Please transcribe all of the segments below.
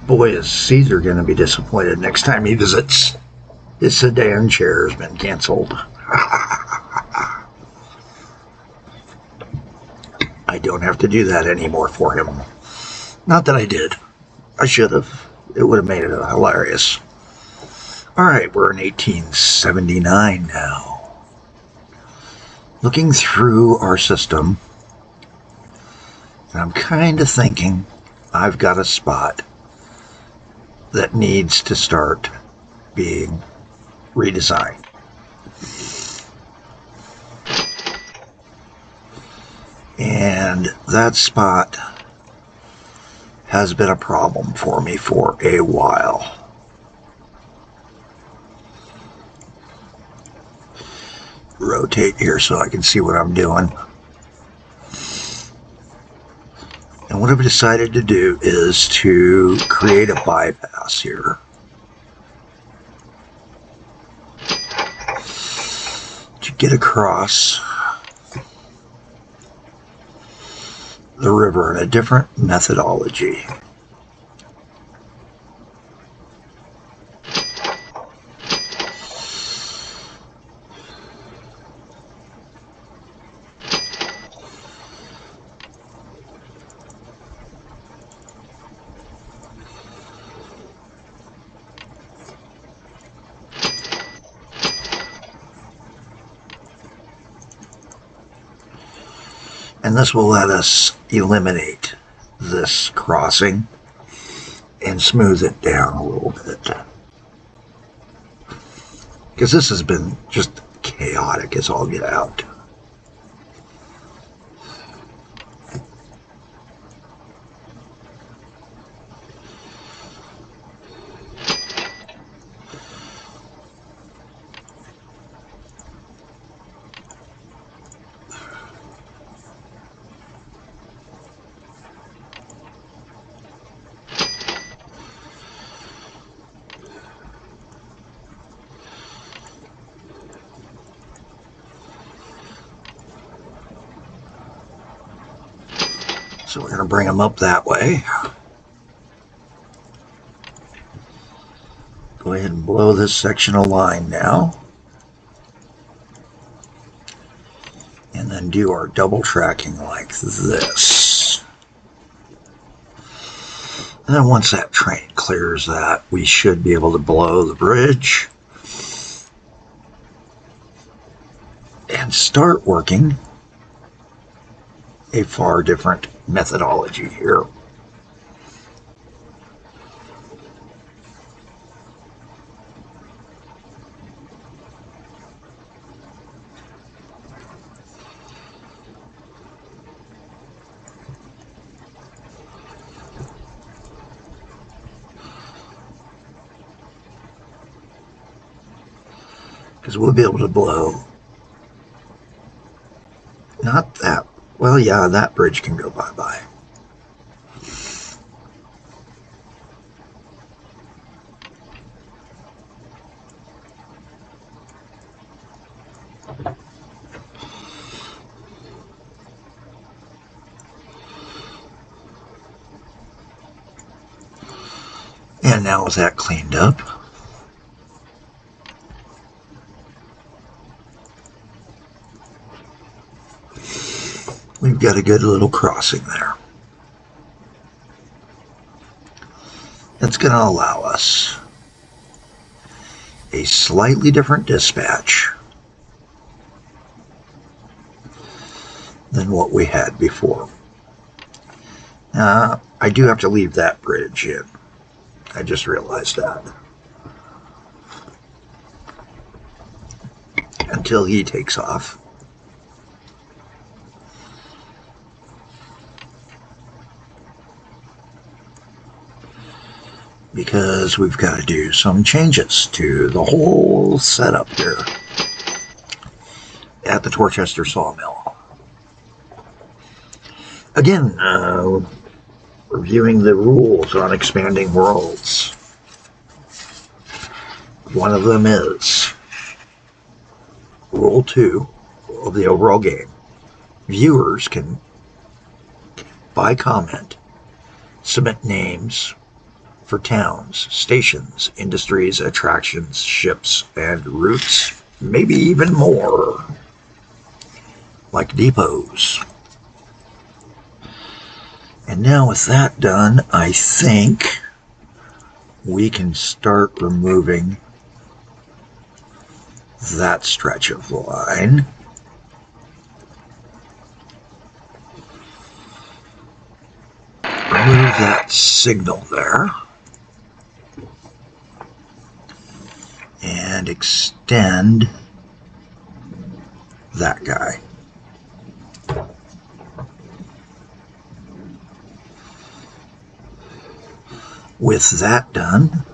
Boy, is Caesar going to be disappointed next time he visits. His sedan chair has been canceled. I don't have to do that anymore for him. Not that I did. I should have. It would have made it hilarious. Alright, we're in 1879 now. Looking through our system, and I'm kind of thinking I've got a spot that needs to start being redesigned. And that spot has been a problem for me for a while. Rotate here so I can see what I'm doing. And what I've decided to do is to create a bypass here. To get across the river in a different methodology. And this will let us eliminate this crossing and smooth it down a little bit. Because this has been just chaotic as all get out. So we're going to bring them up that way. Go ahead and blow this section of line now. And then do our double tracking like this. And then once that train clears that, we should be able to blow the bridge and start working a far different methodology here. Because we'll be able to blow not that. Well, yeah, that bridge can go bye-bye. And now is that cleaned up? We've got a good little crossing there. That's going to allow us a slightly different dispatch than what we had before. I do have to leave that bridge in. I just realized that. Until he takes off. Because we've got to do some changes to the whole setup here at the Torchester sawmill. Again, reviewing the rules on expanding worlds. One of them is Rule 2 of the overall game. Viewers can, by comment, submit names for towns, stations, industries, attractions, ships, and routes, maybe even more, like depots. And now with that done, I think we can start removing that stretch of line. Remove that signal there. And extend that guy. With that done,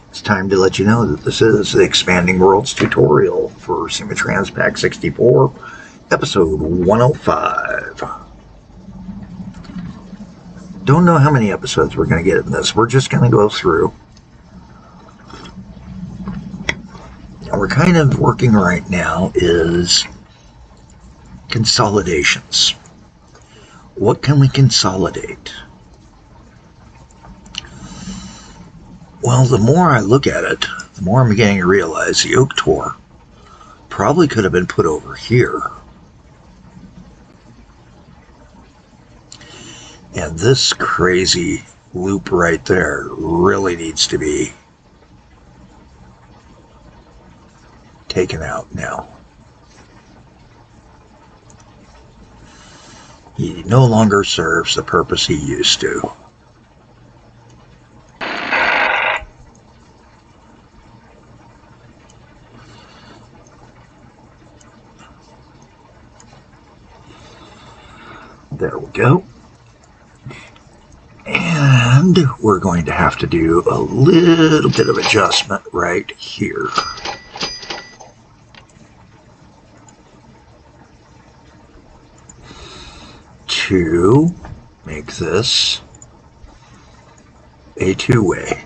it's time to let you know that this is the Expanding Worlds tutorial for Trams Pack 64, episode 105. Don't know how many episodes we're going to get in this. We're just going to go through. And we're kind of working right now is consolidations. What can we consolidate? Well, the more I look at it, the more I'm beginning to realize the Oak Tor probably could have been put over here. And this crazy loop right there really needs to be taken out now. He no longer serves the purpose he used to. There we go. And we're going to have to do a little bit of adjustment right here. To make this a two-way.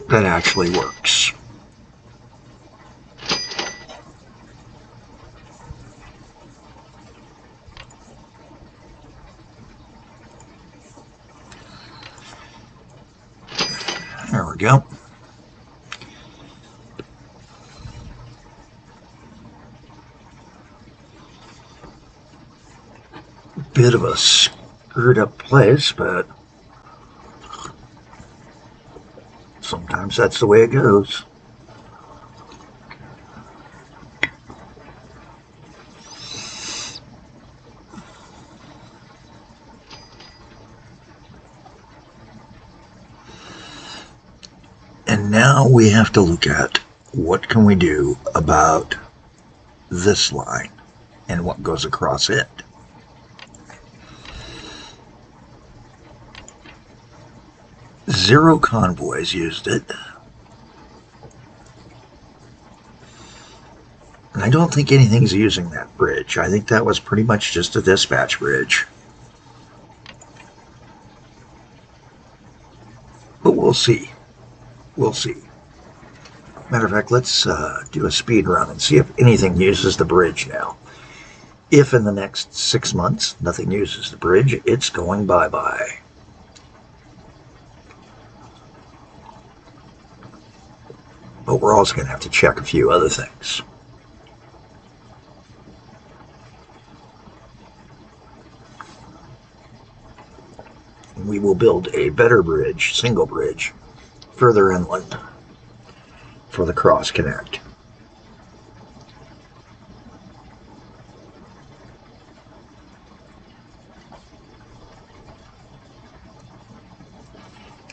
That actually works. There we go. Bit of a screwed up place, but sometimes that's the way it goes. And now we have to look at what can we do about this line and what goes across it. Zero convoys used it. And I don't think anything's using that bridge. I think that was pretty much just a dispatch bridge. But we'll see. We'll see. Matter of fact, let's do a speed run and see if anything uses the bridge now. If in the next 6 months nothing uses the bridge, it's going bye-bye. But we're also going to have to check a few other things. We will build a better bridge, single bridge, further inland for the cross connect.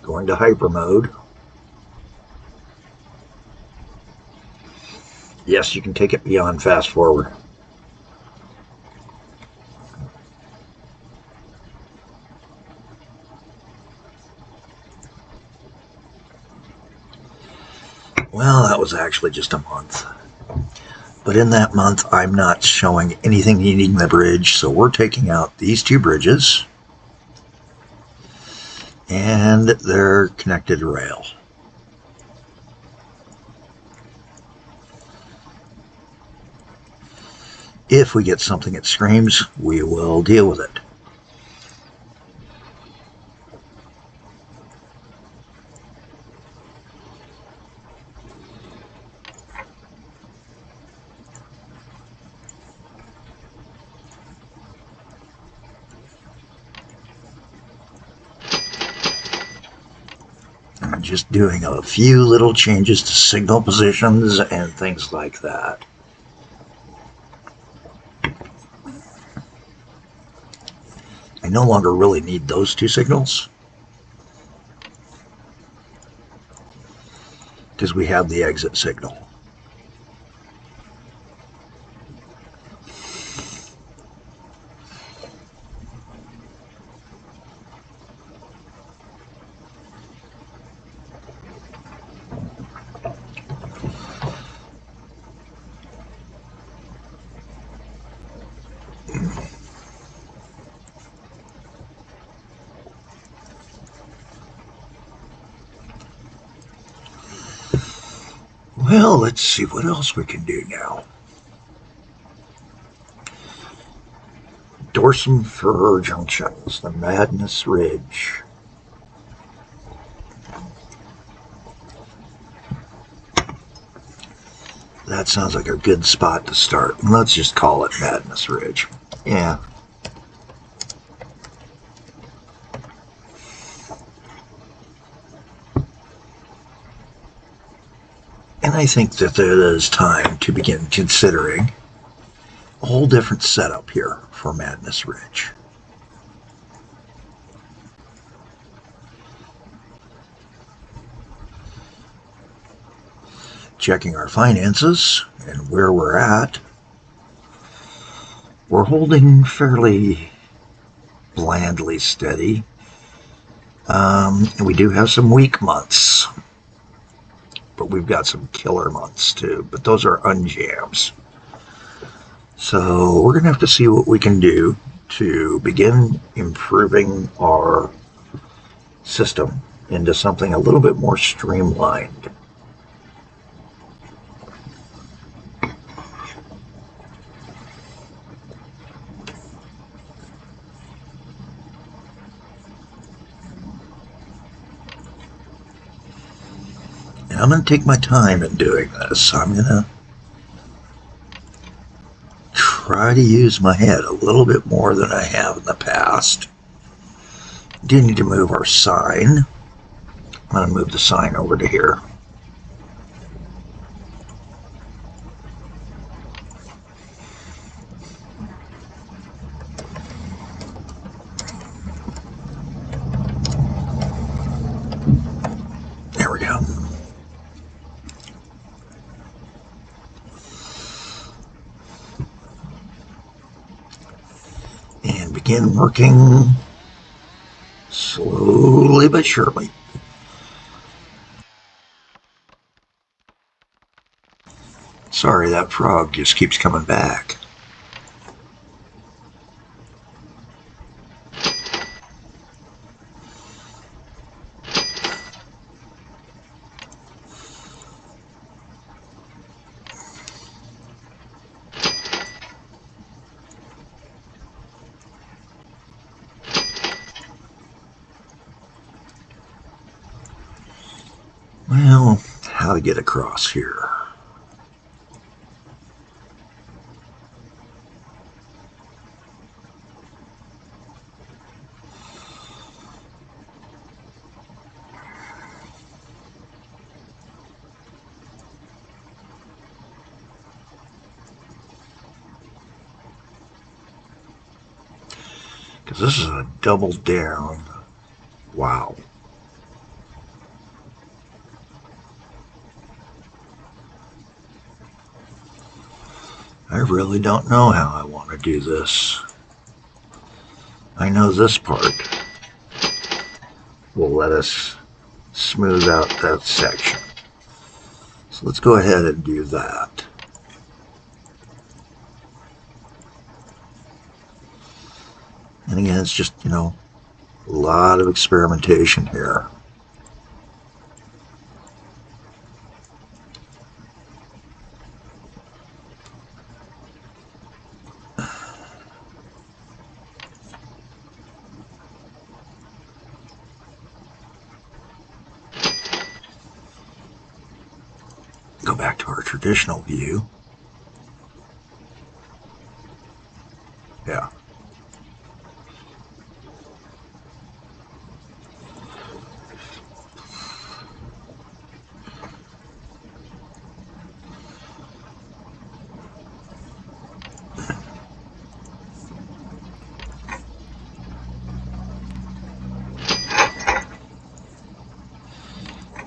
Going to hyper mode. Yes, you can take it beyond fast forward. Well, that was actually just a month. But in that month, I'm not showing anything needing the bridge, so we're taking out these two bridges. And they're connected to rail. If we get something that screams, we will deal with it. I'm just doing a few little changes to signal positions and things like that. I no longer really need those two signals because we have the exit signal. Well, let's see what else we can do now. Dorsum Fur Junctions, the Madness Ridge. That sounds like a good spot to start. Let's just call it Madness Ridge. Yeah. And I think that it is time to begin considering a whole different setup here for Madness Ridge. Checking our finances and where we're at, we're holding fairly blandly steady. We do have some weak months, but we've got some killer months too, but those are unjams. So we're going to have to see what we can do to begin improving our system into something a little bit more streamlined. And I'm going to take my time in doing this. I'm going to try to use my head a little bit more than I have in the past. Do need to move our sign. I'm going to move the sign over to here. There we go. And begin working slowly but surely. Sorry, that frog just keeps coming back. Well, how to get across here? Because this is a double down. Wow. I really don't know how I want to do this. I know this part will let us smooth out that section. So let's go ahead and do that. And again, it's just, a lot of experimentation here. back to our traditional view. Yeah.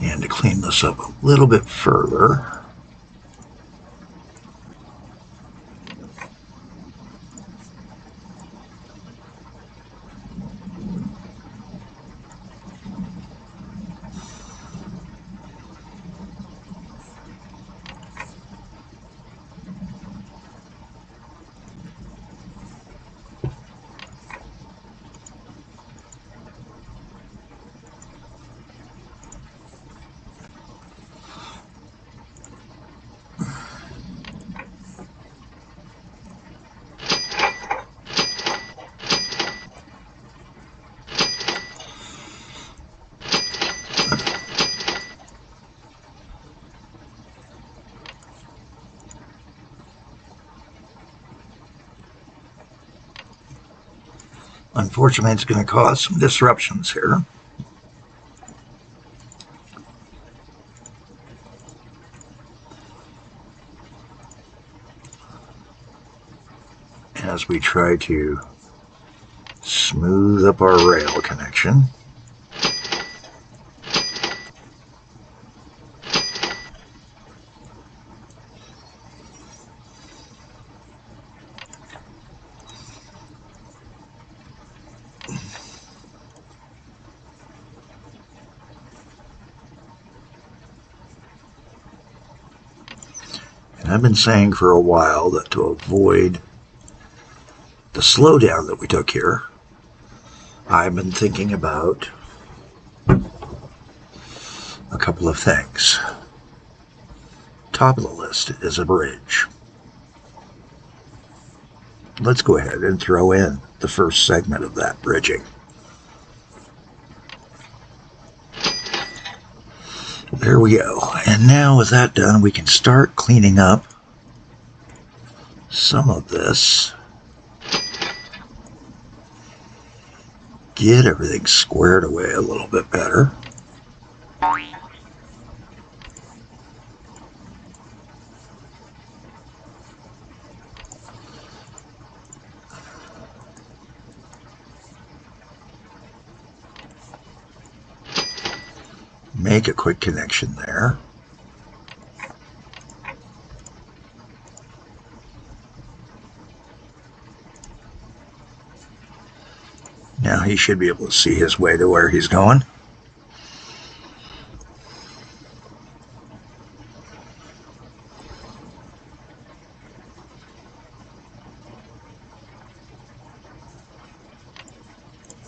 And to clean this up a little bit further, unfortunately, it's going to cause some disruptions here. As we try to smooth up our rail connection. And I've been saying for a while that to avoid the slowdown that we took here, I've been thinking about a couple of things. Top of the list is a bridge. Let's go ahead and throw in the first segment of that bridging. There we go. And now with that done, we can start cleaning up some of this. Get everything squared away a little bit better. Make a quick connection there. Now he should be able to see his way to where he's going.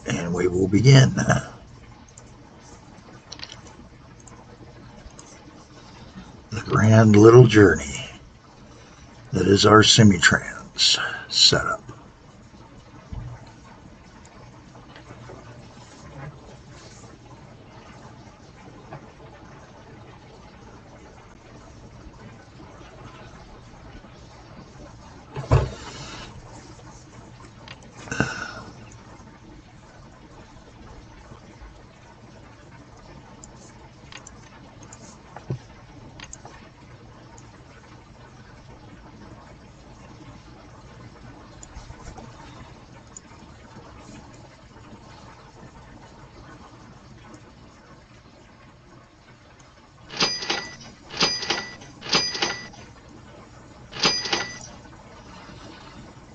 And we will begin. The grand little journey that is our semi-trans setup.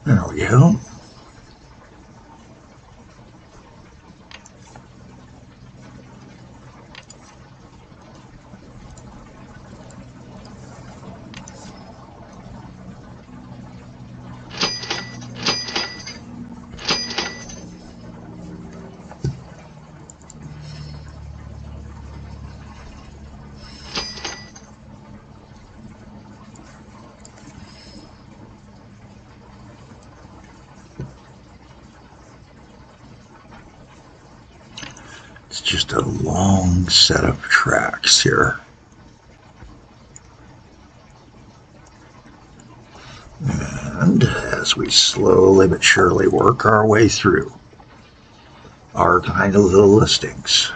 There we go. It's just a long set of tracks here. And as we slowly but surely work our way through our tiny little listings,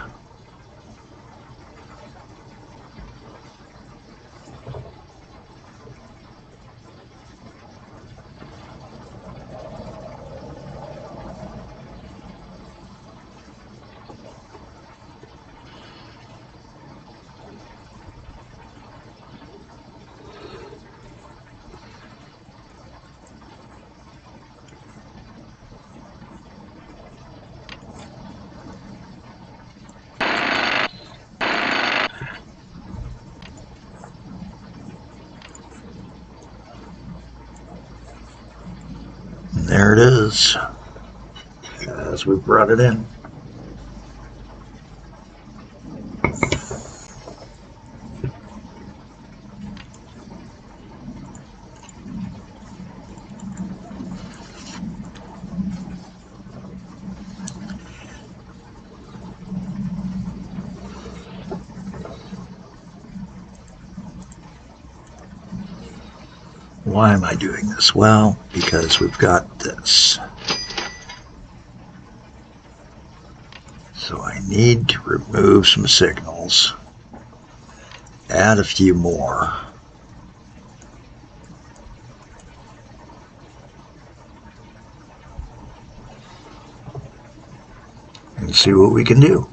and there it is, as we brought it in. Why am I doing this? Well, because we've got this. So I need to remove some signals, add a few more, and see what we can do.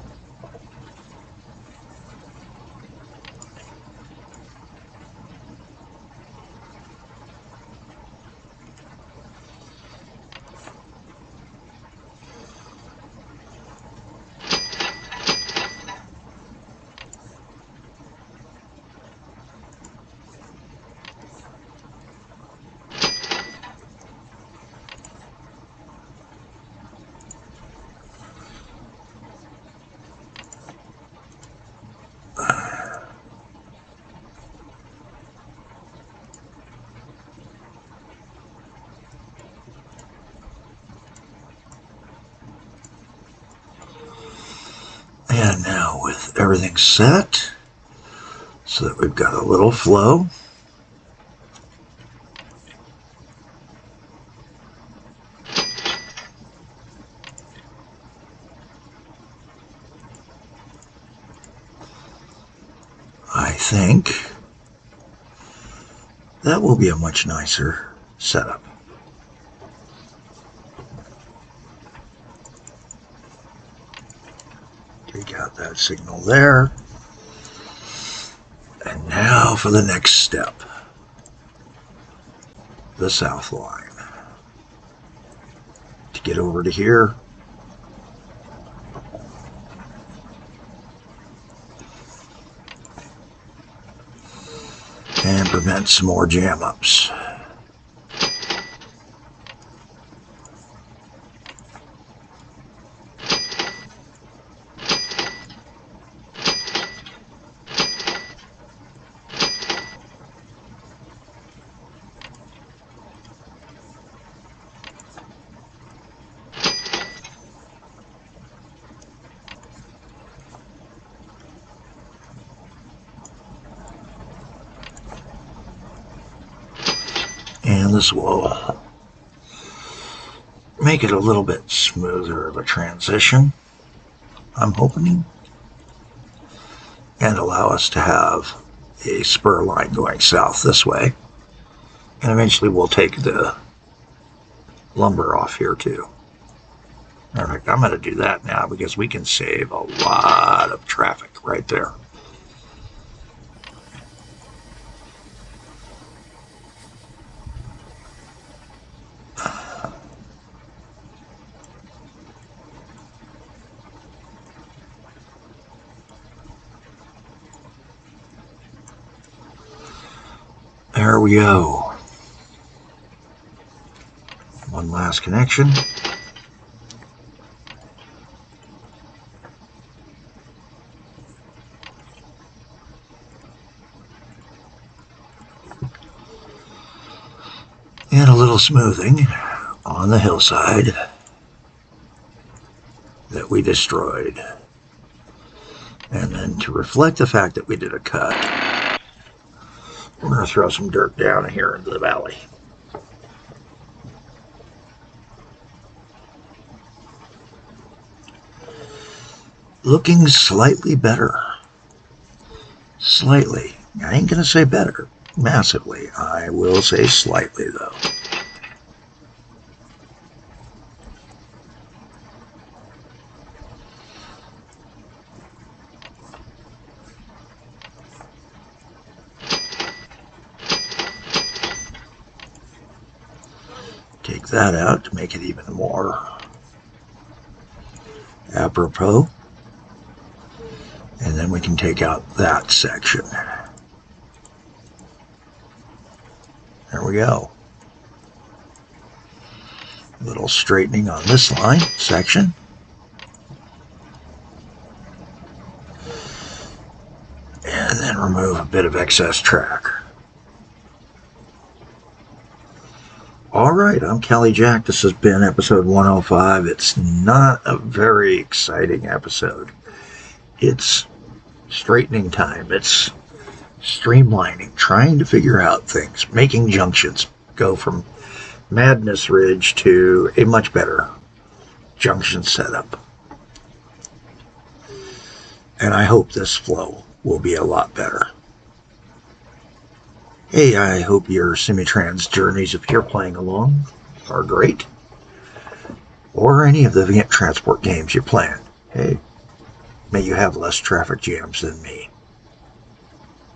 And now with everything set, so that we've got a little flow, I think that will be a much nicer setup. Take out that signal there. And now for the next step, the south line. To get over to here, and prevent some more jam-ups. And this will make it a little bit smoother of a transition, I'm hoping, and allow us to have a spur line going south this way. And eventually we'll take the lumber off here too. In fact, I'm going to do that now because we can save a lot of traffic right there. There we go. One last connection. And a little smoothing on the hillside that we destroyed. And then to reflect the fact that we did a cut, we're going to throw some dirt down here into the valley. looking slightly better. Slightly. I ain't gonna say better. Massively. I will say slightly, though. Take that out to make it even more apropos. And then we can take out that section. There we go. A little straightening on this line section. And then remove a bit of excess track. Alright, I'm Cali Jack. This has been episode 105. It's not a very exciting episode. It's straightening time. It's streamlining, trying to figure out things, making junctions, go from Madness Ridge to a much better junction setup. And I hope this flow will be a lot better. Hey, I hope your semi-trans journeys, if you're playing along, are great. Or any of the Vent Transport games you're playing. Hey, may you have less traffic jams than me.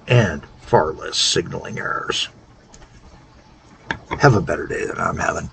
And far less signaling errors. Have a better day than I'm having.